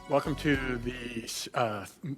Welcome to the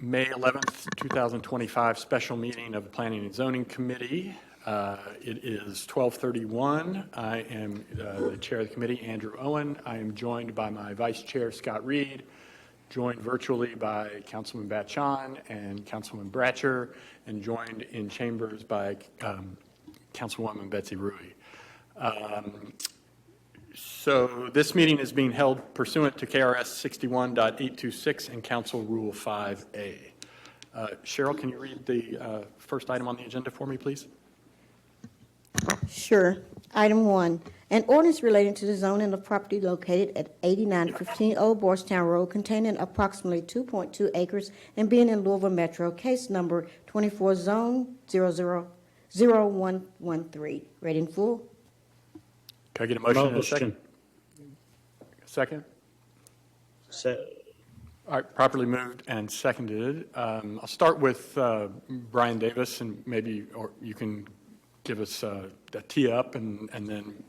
May 11th, 2025 special meeting of the Planning and Zoning Committee. It is 12:31. I am the chair of the committee, Andrew Owen. I am joined by my vice chair, Scott Reed, joined virtually by Councilman Batchon and Councilman Bratcher, and joined in chambers by Councilwoman Betsy Rui. So this meeting is being held pursuant to KRS 61.826 and Council Rule 5A. Cheryl, can you read the first item on the agenda for me, please? Sure. Item 1, an ordinance relating to the zoning of property located at 8915 Old Bardstown Road containing approximately 2.2 acres and being in Louisville Metro, case number 24 zone 000113. Read in full. Can I get a motion and a second? Second? All right, properly moved and seconded. I'll start with Brian Davis, and maybe you can give us a tee up, and then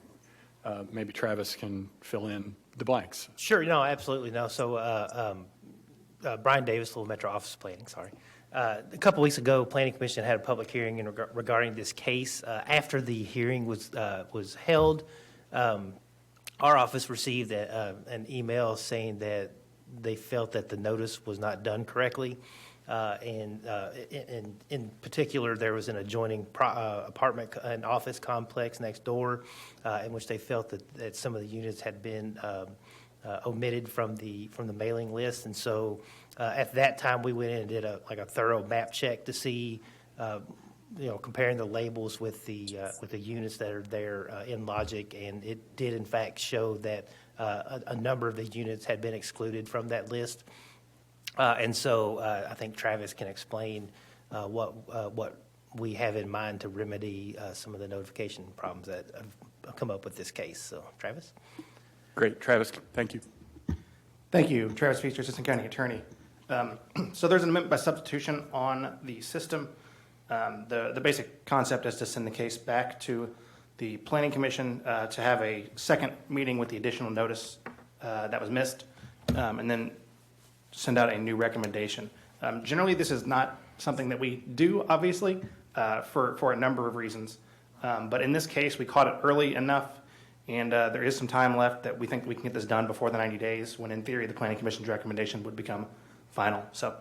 maybe Travis can fill in the blanks. Sure, no, absolutely. No. So Brian Davis, Louisville Metro Office of Planning, sorry. A couple weeks ago, Planning Commission had a public hearing regarding this case. After the hearing was held, our office received an email saying that they felt that the notice was not done correctly. And in particular, there was an adjoining apartment and office complex next door in which they felt that some of the units had been omitted from the mailing list. And so at that time, we went in and did a thorough map check to see comparing the labels with the units that are there in Logic, and it did in fact show that a number of the units had been excluded from that list. And so I think Travis can explain what we have in mind to remedy some of the notification problems that have come up with this case. So, Travis? Great. Travis, thank you. Thank you. Travis Feaster, Assistant County Attorney. So there's an amendment by substitution on the system. The basic concept is to send the case back to the Planning Commission to have a second meeting with the additional notice that was missed, and then send out a new recommendation. Generally, this is not something that we do, obviously, for a number of reasons. But in this case, we caught it early enough, and there is some time left that we think we can get this done before the 90 days, when in theory the Planning Commission's recommendation would become final. So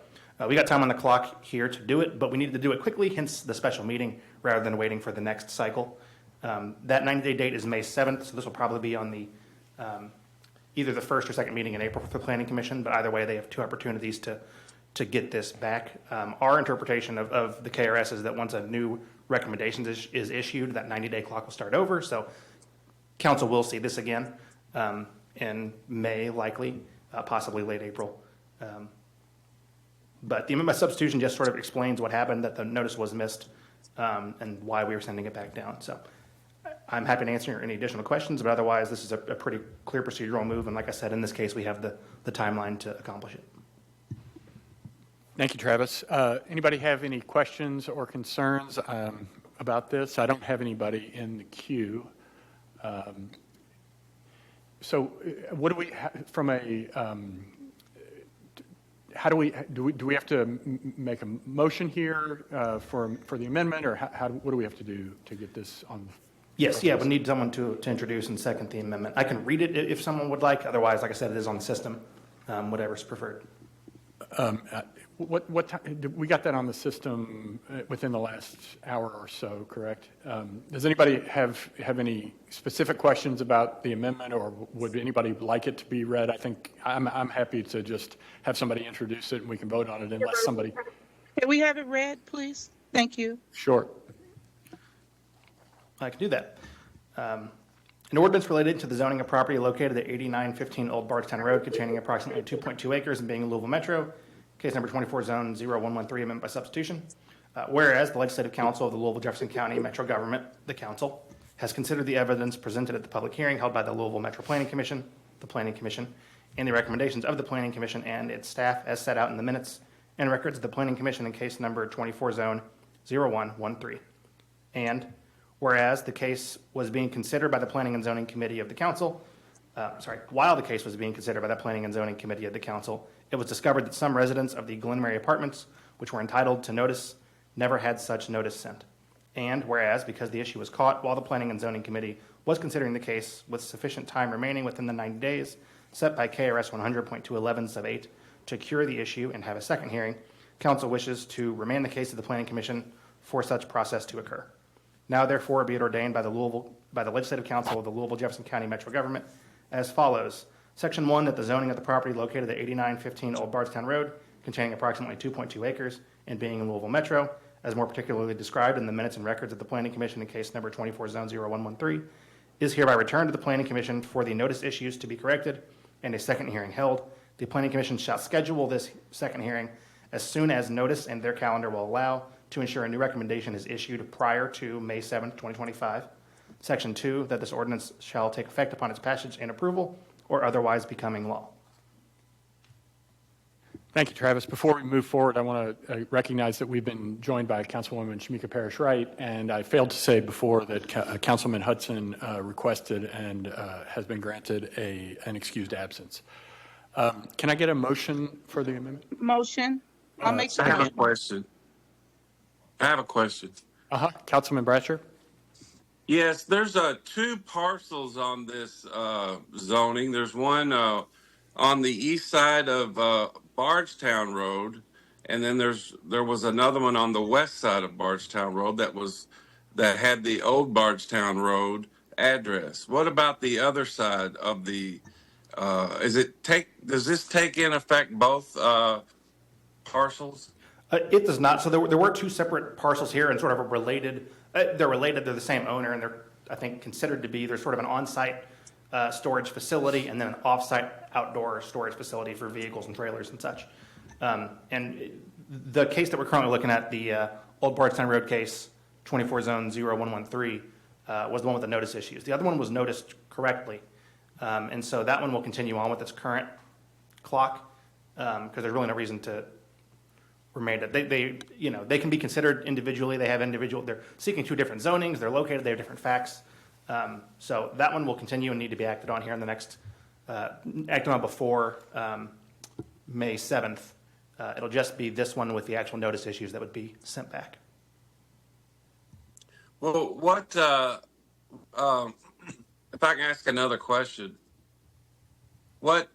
we got time on the clock here to do it, but we needed to do it quickly, hence the special meeting, rather than waiting for the next cycle. That 90-day date is May 7th, so this will probably be on the either the first or second meeting in April for the Planning Commission, but either way, they have two opportunities to get this back. Our interpretation of the KRS is that once a new recommendation is issued, that 90-day clock will start over. So Council will see this again in May, likely, possibly late April. But the amendment by substitution just sort of explains what happened, that the notice was missed, and why we were sending it back down. So I'm happy to answer any additional questions, but otherwise, this is a pretty clear procedural move. And like I said, in this case, we have the timeline to accomplish it. Thank you, Travis. Anybody have any questions or concerns about this? I don't have anybody in the queue. So what do we, from a, how do we have to make a motion here for the amendment, or what do we have to do to get this on? Yes, yeah, we need someone to introduce and second the amendment. I can read it if someone would like. Otherwise, like I said, it is on the system, whatever's preferred. What time, we got that on the system within the last hour or so, correct? Does anybody have any specific questions about the amendment, or would anybody like it to be read? I think I'm happy to just have somebody introduce it and we can vote on it unless somebody. Can we have it read, please? Thank you. Sure. I can do that. An ordinance related to the zoning of property located at 8915 Old Bardstown Road containing approximately 2.2 acres and being in Louisville Metro, case number 24 zone 0113, amendment by substitution. Whereas the Legislative Council of the Louisville Jefferson County Metro Government, the Council, has considered the evidence presented at the public hearing held by the Louisville Metro Planning Commission, the Planning Commission, and the recommendations of the Planning Commission and its staff as set out in the minutes and records of the Planning Commission in case number 24 zone 0113. And whereas the case was being considered by the Planning and Zoning Committee of the Council, while the case was being considered by the Planning and Zoning Committee of the council, it was discovered that some residents of the Glen Mary Apartments, which were entitled to notice, never had such notice sent. And whereas, because the issue was caught while the Planning and Zoning Committee was considering the case with sufficient time remaining within the 90 days set by KRS 100.211 sub 8 to cure the issue and have a second hearing, council wishes to remand the case to the Planning Commission for such process to occur. Now therefore be it ordained by the Legislative Council of the Louisville Jefferson County Metro Government as follows. Section 1, that the zoning of the property located at 8915 Old Bardstown Road, containing approximately 2.2 acres and being in Louisville Metro, as more particularly described in the minutes and records of the Planning Commission in case number 24-0113, is hereby returned to the Planning Commission for the notice issues to be corrected and a second hearing held. The Planning Commission shall schedule this second hearing as soon as notice and their calendar will allow to ensure a new recommendation is issued prior to May 7, 2025. Section 2, that this ordinance shall take effect upon its passage and approval or otherwise becoming law. Thank you, Travis. Before we move forward, I want to recognize that we've been joined by Councilwoman Shamika Parrish-Wright, and I failed to say before that Councilman Hudson requested and has been granted an excused absence. Can I get a motion for the amendment? Motion. I'll make the I have a motion. question. Councilman Bratcher? Yes, there's two parcels on this zoning. There's one on the east side of Bardstown Road, and then there was another one on the west side of Bardstown Road that had the old Bardstown Road address. What about the other side of the? Does this take in effect both parcels? It does not. So there were two separate parcels here and sort of a related, they're related, they're the same owner, and they're, I think, considered to be, there's sort of an on-site storage facility and then an off-site outdoor storage facility for vehicles and trailers and such. And the case that we're currently looking at, the Old Bardstown Road case, 24-0113, was the one with the notice issues. The other one was noticed correctly. And so that one will continue on with its current clock because there's really no reason to remain it. They can be considered individually. They're seeking two different zonings. They're located. They have different facts. So that one will continue and need to be acted on here in the next, acted on before May 7th. It'll just be this one with the actual notice issues that would be sent back. Well, what if I can ask another question? What?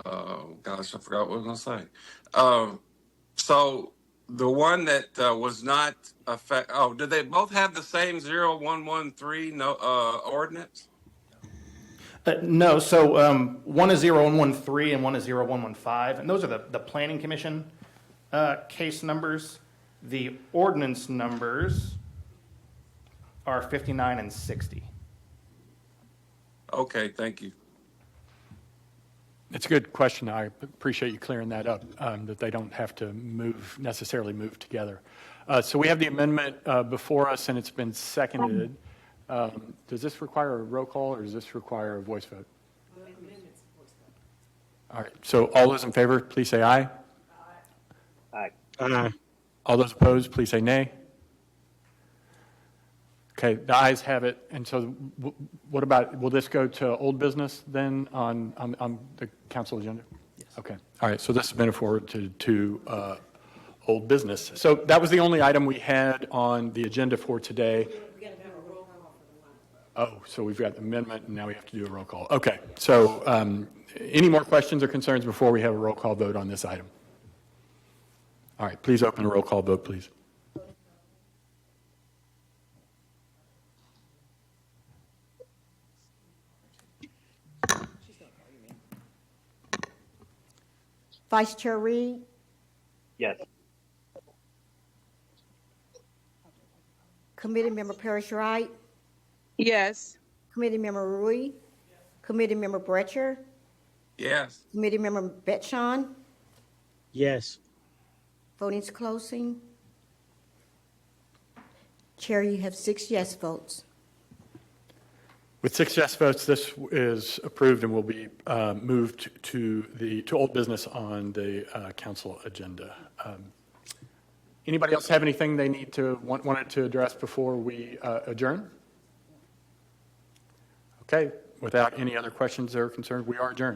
Oh gosh, I forgot what I was going to say. So the one that was not did they both have the same 0113 ordinance? No, so one is 0113 and one is 0115, and those are the Planning Commission case numbers. The ordinance numbers are 59 and 60. Okay, thank you. It's a good question. I appreciate you clearing that up, that they don't have to necessarily move together. So we have the amendment before us, and it's been seconded. Does this require a roll call, or does this require a voice vote? All right. So all those in favor, please say aye. Aye. All those opposed, please say nay. Okay, the ayes have it. And so what about, will this go to old business then on the council agenda? Yes. Okay. All right. So this has been forwarded to old business. So that was the only item we had on the agenda for today. Oh, so we've got the amendment, and now we have to do a roll call. Okay. So any more questions or concerns before we have a roll call vote on this item? All right. Please open a roll call vote, please. Vice Chair Reed, Yes. Committee Member Parrish-Wright, Yes. Committee Member Rui, Committee Member Bretcher, Yes. Committee Member Betshon. Yes. Voting's closing. Chair, you have 6 yes votes. With 6 yes votes, this is approved and will be moved to old business on the council agenda. Anybody else have anything they wanted to address before we adjourn? Okay, without any other questions or concerns, we are adjourned.